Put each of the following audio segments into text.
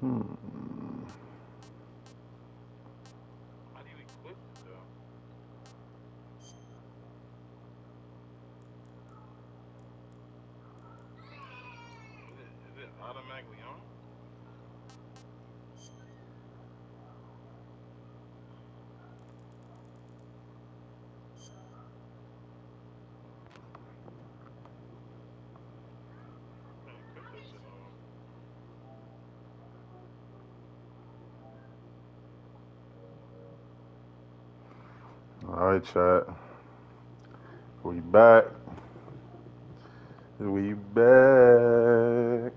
Hmm. How do you equip it though? Is it automatically on? Can't equip that shit no more. All right, chat. We back. We back.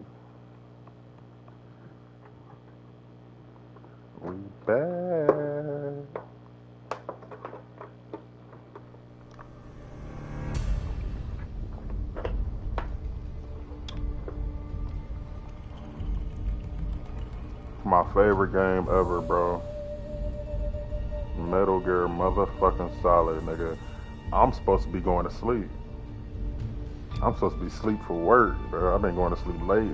We back. My favorite game ever, bro. Metal Gear motherfucking Solid, nigga. I'm supposed to be going to sleep. I'm supposed to be asleep for work, bro. I've been going to sleep late.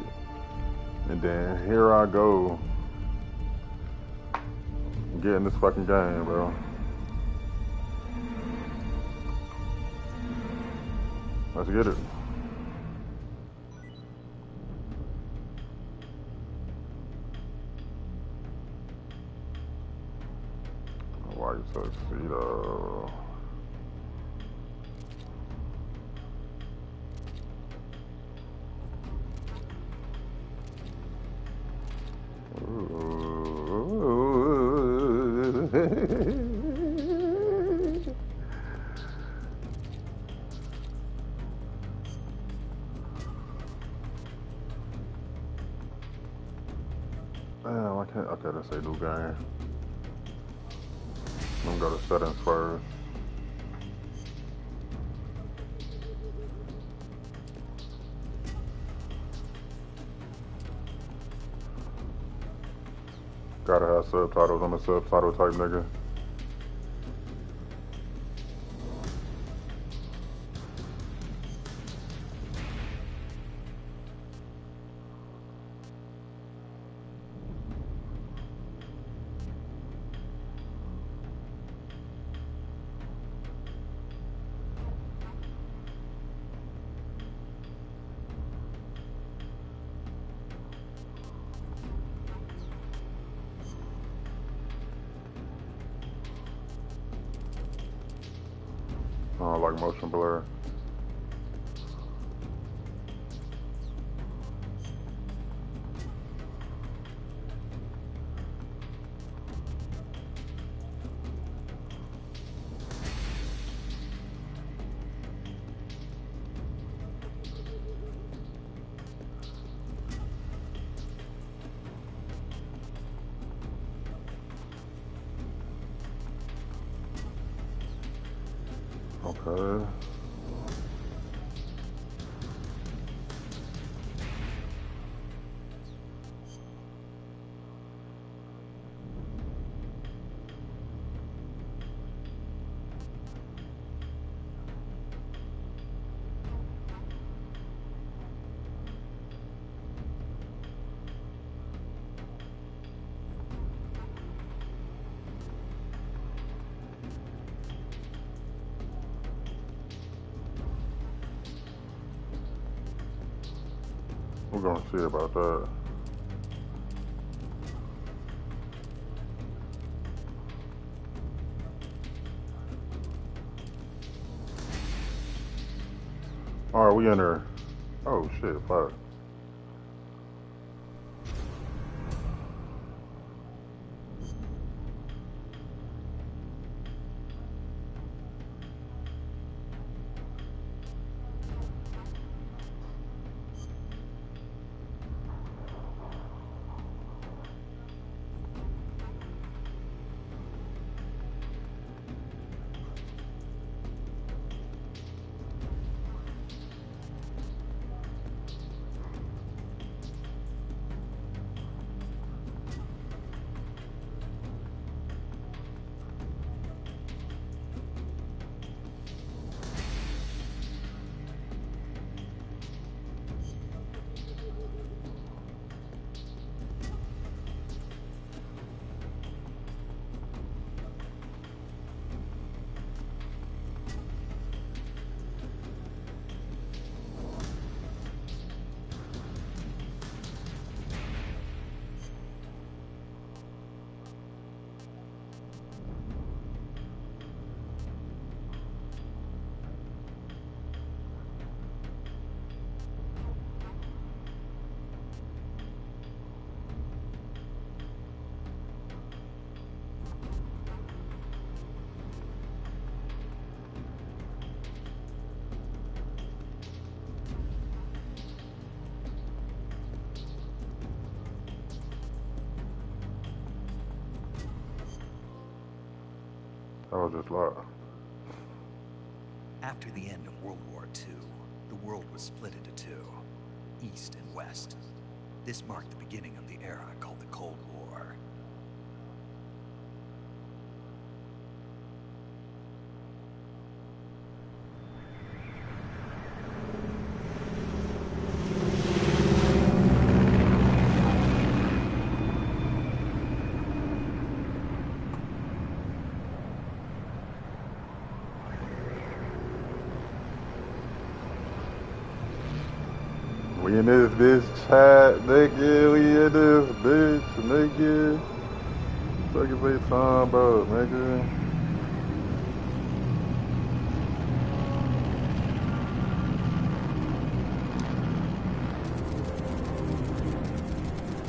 And then here I go getting this fucking game, bro. Let's get it. White tuxedo. Ooh. Damn, I can't. Okay, let's say new game. I'm gonna go to settings first. Gotta have subtitles. I'm a subtitle type nigga. I don't like motion blur. Okay. We're gonna see about that. All right, we in there. Oh shit, fuck. was just locked. After the end of World War II, the world was split into two, East and West. This marked the beginning of the era called the Cold War. We in this bitch chat, nigga. We in this bitch, nigga. What the fuck is they talking about, nigga?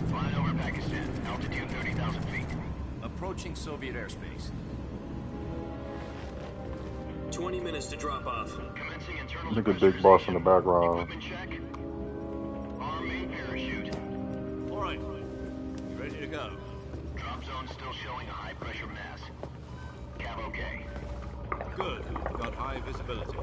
Flying over Pakistan, altitude 30,000 feet. Approaching Soviet airspace. 20 minutes to drop off. Commencing internal Look at Big Boss in the background. Equipment check. Arm main parachute. All right. You ready to go? Drop zone still showing a high pressure mass. Cab okay. Good. Got high visibility.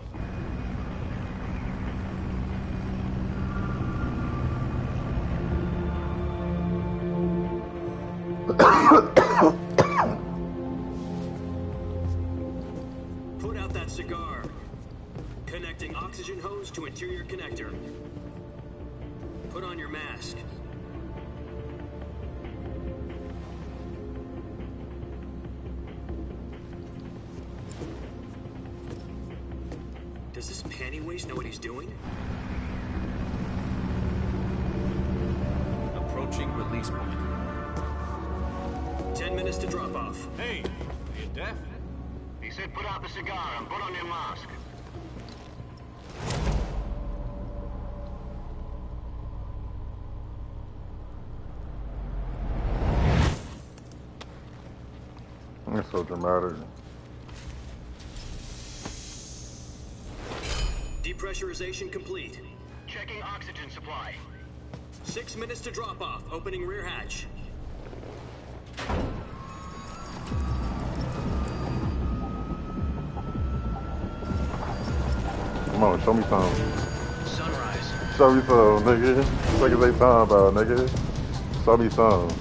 Put out that cigar. Connecting oxygen hose to interior connector. Put on your mask. Does this panty waste know what he's doing? Approaching release point. 10 minutes to drop off. Hey, are you deaf? He said put out the cigar and put on your mask. That's so dramatic. Depressurization complete. Checking oxygen supply. 6 minutes to drop off. Opening rear hatch. Come on, show me something. Sunrise. Show me something, nigga. What the fuck is they talking about, nigga? Show me something.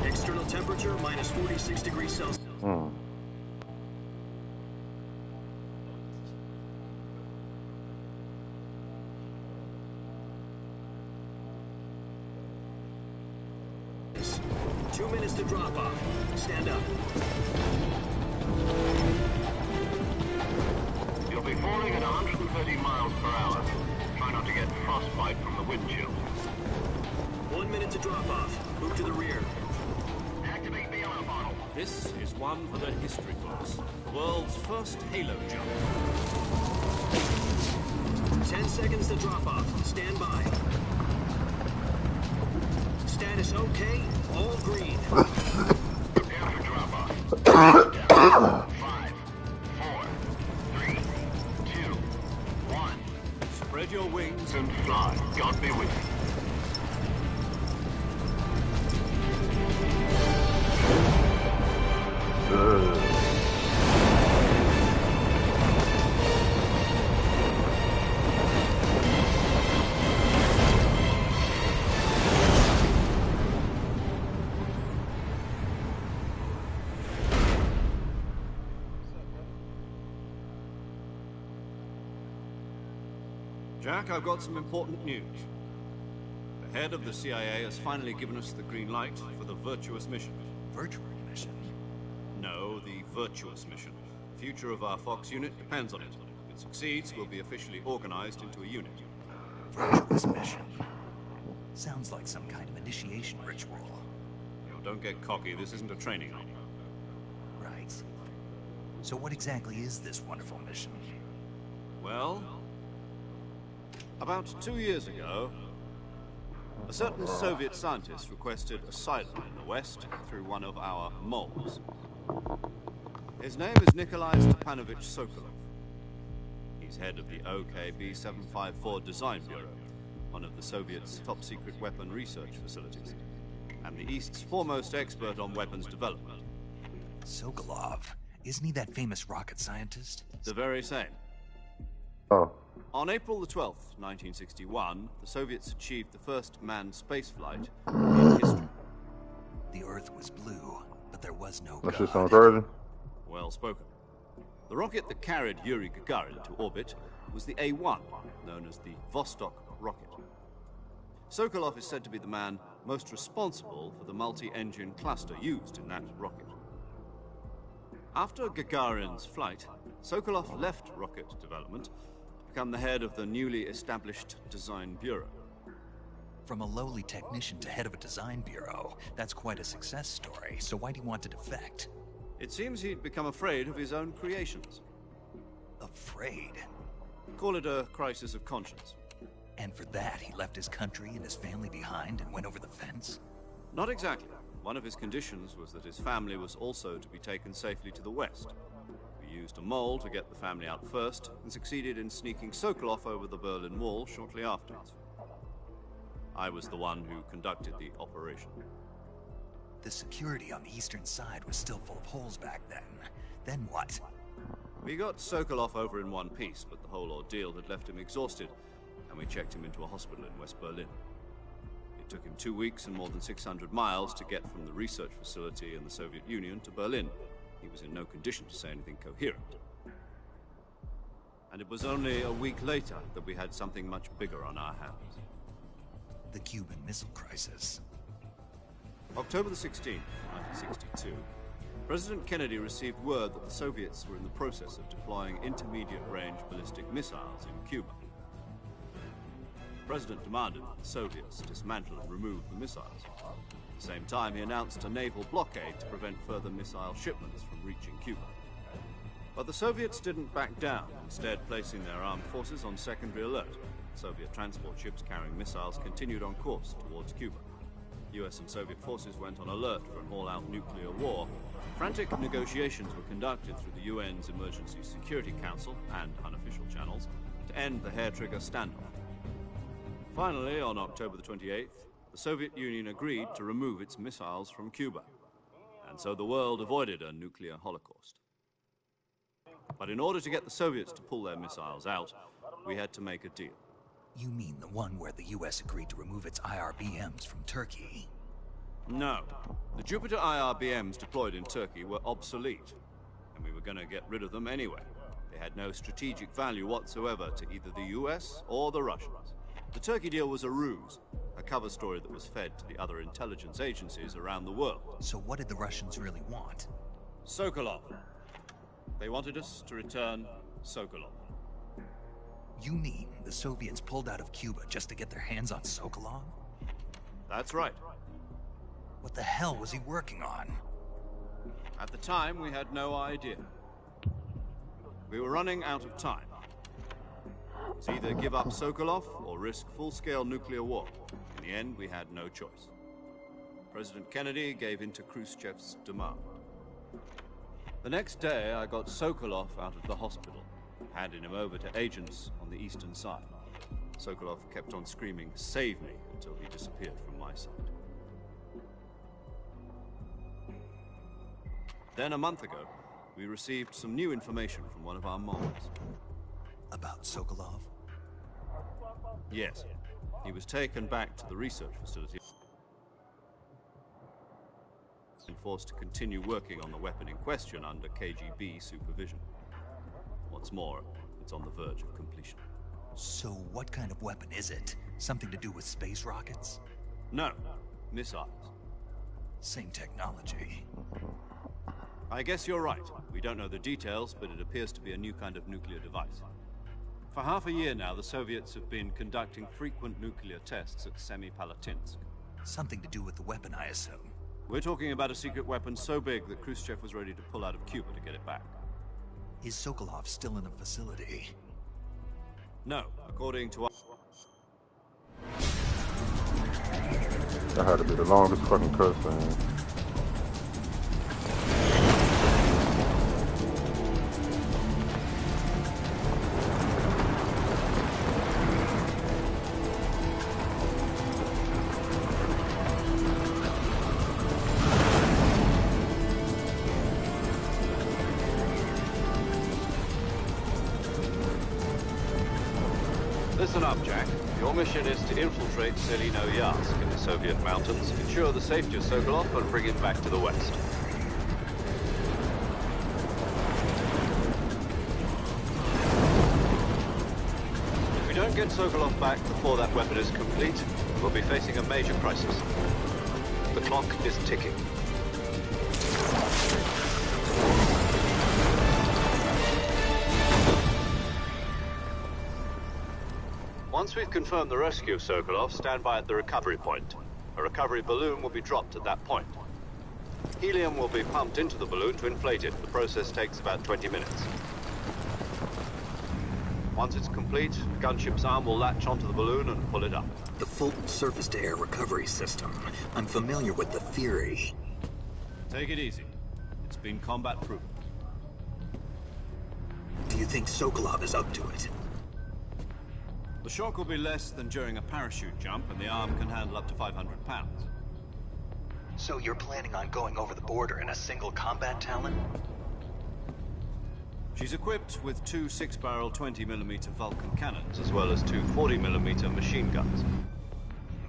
External temperature minus 46 degrees Celsius. Two minutes to drop off. Stand up. You'll be falling at 130 miles per hour. Try not to get frostbite from the wind chill. 1 minute to drop off. Move to the rear. Activate the oil bottle. This is one for the history books. The world's first halo jump. 10 seconds to drop off. Stand by. Status okay. All green. Prepare for drop off. 5, 4, 3, 2, 1. Spread your wings And fly. God be with you. Jack, I've got some important news. The head of the CIA has finally given us the green light for the Virtuous mission. Virtual mission. No, the Virtuous mission. The future of our Fox unit depends on it. If it succeeds, we'll be officially organized into a unit. Virtuous mission. Sounds like some kind of initiation ritual. Now, don't get cocky. This isn't a training op. Right. So what exactly is this wonderful mission? Well, about 2 years ago, a certain Soviet scientist requested asylum in the West through one of our moles. His name is Nikolai Stepanovich Sokolov. He's head of the OKB-754 Design Bureau, one of the Soviets' top-secret weapon research facilities, and the East's foremost expert on weapons development. Sokolov. Isn't he that famous rocket scientist? The very same. Oh, On April the 12th, 1961, the Soviets achieved the first manned spaceflight in history. The Earth was blue, but there was no that God. shit sounds crazy. Well spoken. The rocket that carried Yuri Gagarin to orbit was the A-1, known as the Vostok rocket. Sokolov is said to be the man most responsible for the multi-engine cluster used in that rocket. After Gagarin's flight, Sokolov left rocket development to become the head of the newly established Design Bureau. From a lowly technician to head of a design bureau, that's quite a success story. So why do you want to defect? It seems he'd become afraid of his own creations. Afraid? Call it a crisis of conscience. And for that, he left his country and his family behind and went over the fence? Not exactly. One of his conditions was that his family was also to be taken safely to the west. We used a mole to get the family out first, and succeeded in sneaking Sokolov over the Berlin Wall shortly afterwards. I was the one who conducted the operation. The security on the eastern side was still full of holes back then. Then what? We got Sokolov over in one piece, but the whole ordeal had left him exhausted, and we checked him into a hospital in West Berlin. It took him 2 weeks and more than 600 miles to get from the research facility in the Soviet Union to Berlin. He was in no condition to say anything coherent. And it was only a week later that we had something much bigger on our hands. The Cuban Missile Crisis. October the 16th, 1962, President Kennedy received word that the Soviets were in the process of deploying intermediate-range ballistic missiles in Cuba. The President demanded that the Soviets dismantle and remove the missiles. At the same time, he announced a naval blockade to prevent further missile shipments from reaching Cuba. But the Soviets didn't back down, instead placing their armed forces on secondary alert. Soviet transport ships carrying missiles continued on course towards Cuba. US and Soviet forces went on alert for an all-out nuclear war. Frantic negotiations were conducted through the UN's Emergency Security Council and unofficial channels to end the hair-trigger standoff. Finally, on October the 28th, the Soviet Union agreed to remove its missiles from Cuba, and so the world avoided a nuclear holocaust. But in order to get the Soviets to pull their missiles out, we had to make a deal. You mean the one where the US agreed to remove its IRBMs from Turkey? No. The Jupiter IRBMs deployed in Turkey were obsolete, and we were going to get rid of them anyway. They had no strategic value whatsoever to either the US or the Russians. The Turkey deal was a ruse, a cover story that was fed to the other intelligence agencies around the world. So what did the Russians really want? Sokolov. They wanted us to return Sokolov. You mean the Soviets pulled out of Cuba just to get their hands on Sokolov? That's right. What the hell was he working on? At the time, we had no idea. We were running out of time. It's either give up Sokolov or risk full-scale nuclear war. In the end, we had no choice. President Kennedy gave in to Khrushchev's demand. The next day, I got Sokolov out of the hospital, handing him over to agents on the eastern side. Sokolov kept on screaming, "Save me," until he disappeared from my sight. Then, a month ago, we received some new information from one of our moles. About Sokolov? Yes. He was taken back to the research facility and forced to continue working on the weapon in question under KGB supervision. What's more, it's on the verge of completion. So what kind of weapon is it? Something to do with space rockets? No, missiles. Same technology. I guess you're right. We don't know the details, but it appears to be a new kind of nuclear device. For half a year now, the Soviets have been conducting frequent nuclear tests at Semipalatinsk. Something to do with the weapon, I assume. We're talking about a secret weapon so big that Khrushchev was ready to pull out of Cuba to get it back. Is Sokolov still in the facility? No, according to That had to be the longest fucking cutscene. Listen up, Jack. Your mission is to infiltrate Selino Yask in the Soviet mountains, ensure the safety of Sokolov, and bring him back to the west. If we don't get Sokolov back before that weapon is complete, we'll be facing a major crisis. The clock is ticking. Once we've confirmed the rescue of Sokolov, stand by at the recovery point. A recovery balloon will be dropped at that point. Helium will be pumped into the balloon to inflate it. The process takes about 20 minutes. Once it's complete, the gunship's arm will latch onto the balloon and pull it up. The Fulton surface-to-air recovery system. I'm familiar with the theory. Take it easy. It's been combat-proven. Do you think Sokolov is up to it? The shock will be less than during a parachute jump, and the arm can handle up to 500 pounds. So you're planning on going over the border in a single combat Talon? She's equipped with two 6-barrel 20mm Vulcan cannons, as well as two 40mm machine guns.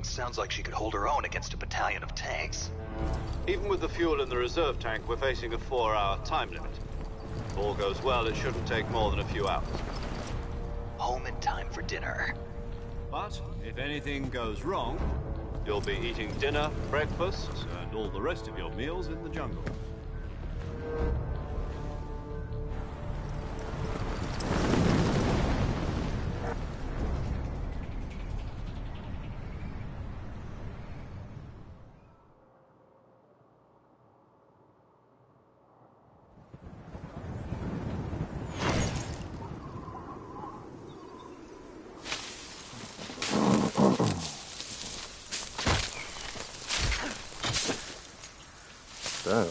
Sounds like she could hold her own against a battalion of tanks. Even with the fuel in the reserve tank, we're facing a 4-hour time limit. If all goes well, it shouldn't take more than a few hours. Home in time for dinner. But if anything goes wrong, you'll be eating dinner, breakfast, and all the rest of your meals in the jungle. Damn.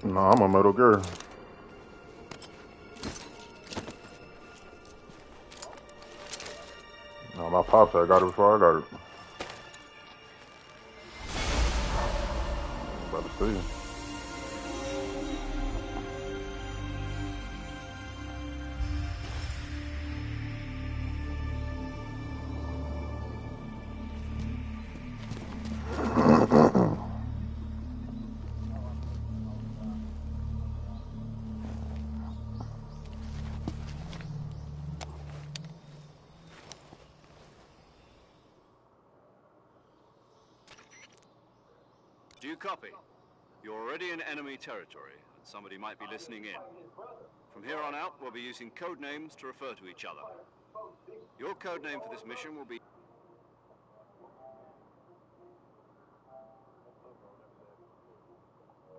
No, I'm a Metal Gear. No, my pops I got it before I got it. About to see. Do you copy? You're already in enemy territory, and somebody might be listening in. From here on out, we'll be using code names to refer to each other. Your code name for this mission will be...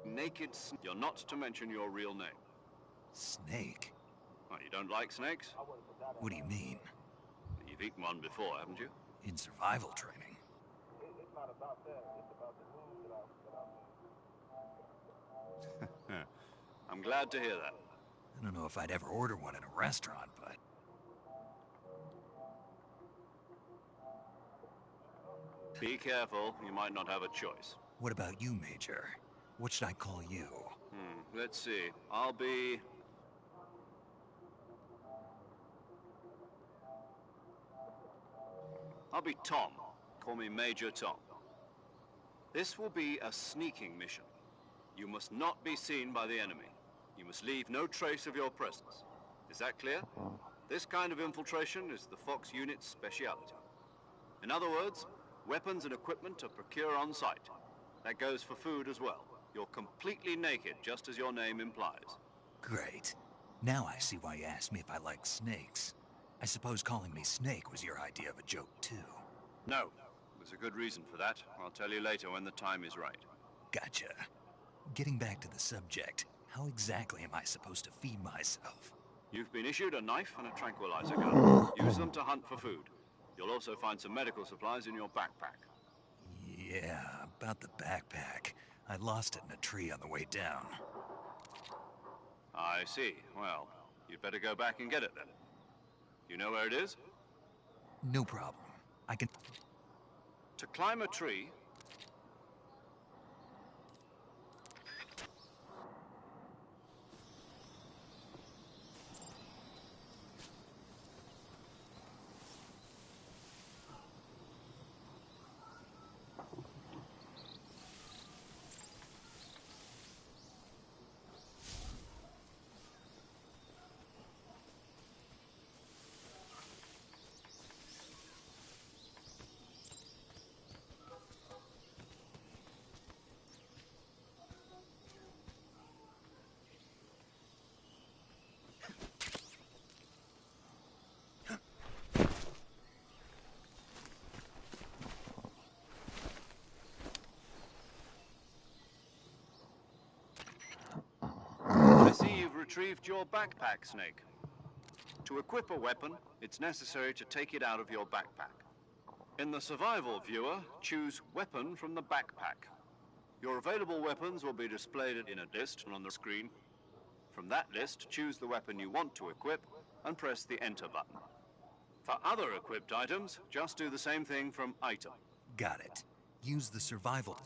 Naked Snake. You're not to mention your real name. Snake? Well, you don't like snakes? What do you mean? You've eaten one before, haven't you? In survival training? I'm glad to hear that. I don't know if I'd ever order one in a restaurant, but... Be careful, you might not have a choice. What about you, Major? What should I call you? Let's see. I'll be Tom. Call me Major Tom. This will be a sneaking mission. You must not be seen by the enemy. You must leave no trace of your presence. Is that clear? This kind of infiltration is the Fox unit's speciality. In other words, weapons and equipment are procured on site. That goes for food as well. You're completely naked, just as your name implies. Great. Now I see why you asked me if I like snakes. I suppose calling me Snake was your idea of a joke, too. No. There's a good reason for that. I'll tell you later when the time is right. Gotcha. Getting back to the subject, how exactly am I supposed to feed myself? You've been issued a knife and a tranquilizer gun. Use them to hunt for food. You'll also find some medical supplies in your backpack. Yeah, about the backpack. I lost it in a tree on the way down. I see. Well, you'd better go back and get it then. You know where it is? No problem. I can... To climb a tree, I see you've retrieved your backpack, Snake. To equip a weapon, it's necessary to take it out of your backpack. In the survival viewer, choose Weapon from the backpack. Your available weapons will be displayed in a list on the screen. From that list, choose the weapon you want to equip and press the Enter button. For other equipped items, just do the same thing from Item. Got it. Use the survival...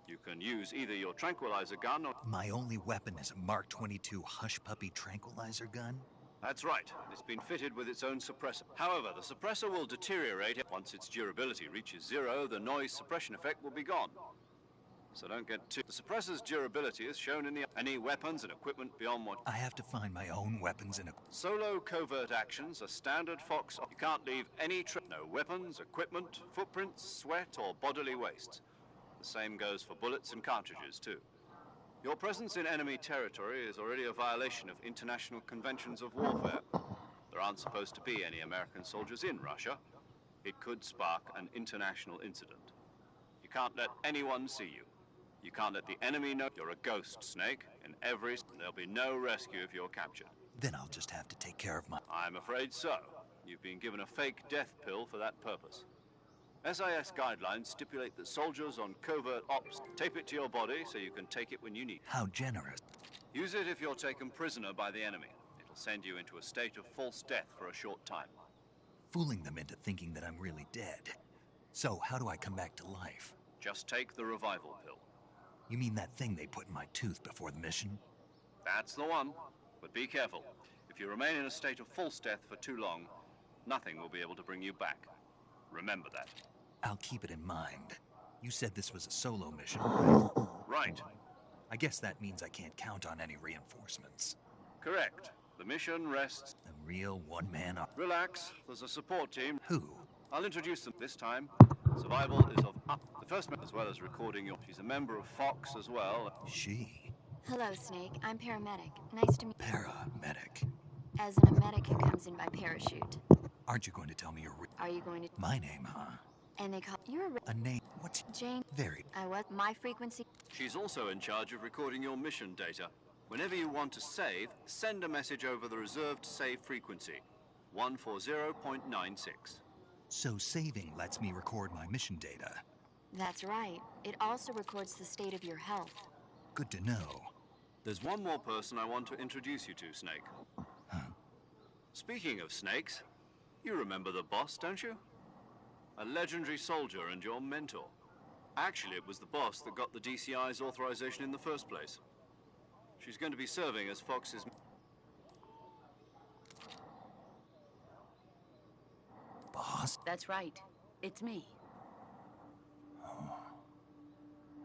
You can use either your tranquilizer gun or... My only weapon is a Mark 22 Hush Puppy tranquilizer gun? That's right. It's been fitted with its own suppressor. However, the suppressor will deteriorate. Once its durability reaches 0, the noise suppression effect will be gone. So don't get too... The suppressor's durability is shown in the... Any weapons and equipment beyond what... I have to find my own weapons and... Solo covert actions are standard Fox. You can't leave any... No weapons, equipment, footprints, sweat, or bodily waste. The same goes for bullets and cartridges, too. Your presence in enemy territory is already a violation of international conventions of warfare. There aren't supposed to be any American soldiers in Russia. It could spark an international incident. You can't let anyone see you. You can't let the enemy know you're a ghost, Snake. In every... There'll be no rescue if you're captured. Then I'll just have to take care of my... I'm afraid so. You've been given a fake death pill for that purpose. SIS guidelines stipulate that soldiers on covert ops tape it to your body so you can take it when you need it. How generous. Use it if you're taken prisoner by the enemy. It'll send you into a state of false death for a short time. Fooling them into thinking that I'm really dead. So, how do I come back to life? Just take the revival pill. You mean that thing they put in my tooth before the mission? That's the one. But be careful. If you remain in a state of false death for too long, nothing will be able to bring you back. Remember that. I'll keep it in mind. You said this was a solo mission, right? Right. I guess that means I can't count on any reinforcements. Correct. The mission rests... A real one-man... Relax. There's a support team. Who? I'll introduce them this time. Survival is of the first as well as recording your... She's a member of Fox as well. She? Hello, Snake. I'm paramedic. Nice to meet you. Paramedic. As an medic who comes in by parachute. Aren't you going to tell me your... Are you going to... My name, huh? And they call... You're A name? What's... Jane. Very... I was... My frequency... She's also in charge of recording your mission data. Whenever you want to save, send a message over the reserved save frequency, 140.96. So saving lets me record my mission data. That's right. It also records the state of your health. Good to know. There's one more person I want to introduce you to, Snake. Huh? Speaking of snakes, you remember the boss, don't you? A legendary soldier and your mentor. Actually, it was the boss that got the DCI's authorization in the first place. She's going to be serving as Fox's... Boss? That's right. It's me.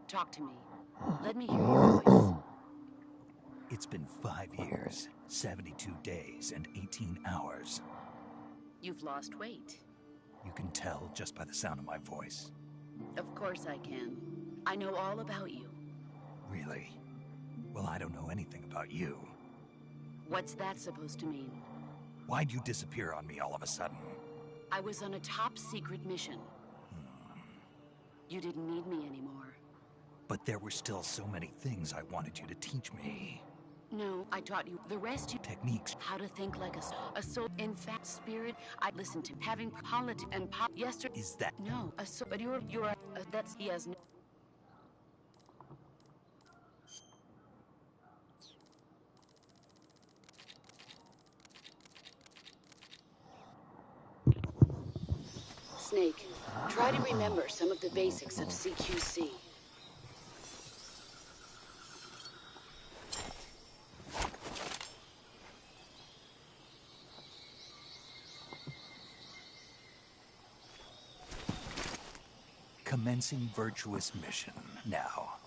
Talk to me. Let me hear your voice. It's been 5 years, 72 days, and 18 hours. You've lost weight. You can tell just by the sound of my voice. Of course I can. I know all about you. Really? Well, I don't know anything about you. What's that supposed to mean? Why'd you disappear on me all of a sudden? I was on a top secret mission. You didn't need me anymore. But there were still so many things I wanted you to teach me. No, I taught you the rest. You Techniques. how to think like a soul. In fact, spirit. I listened to having politics and pop yesterday. Is that... No, a soul. But you're that's he has no. Snake, try to remember some of the basics of CQC. Commencing virtuous mission. Now,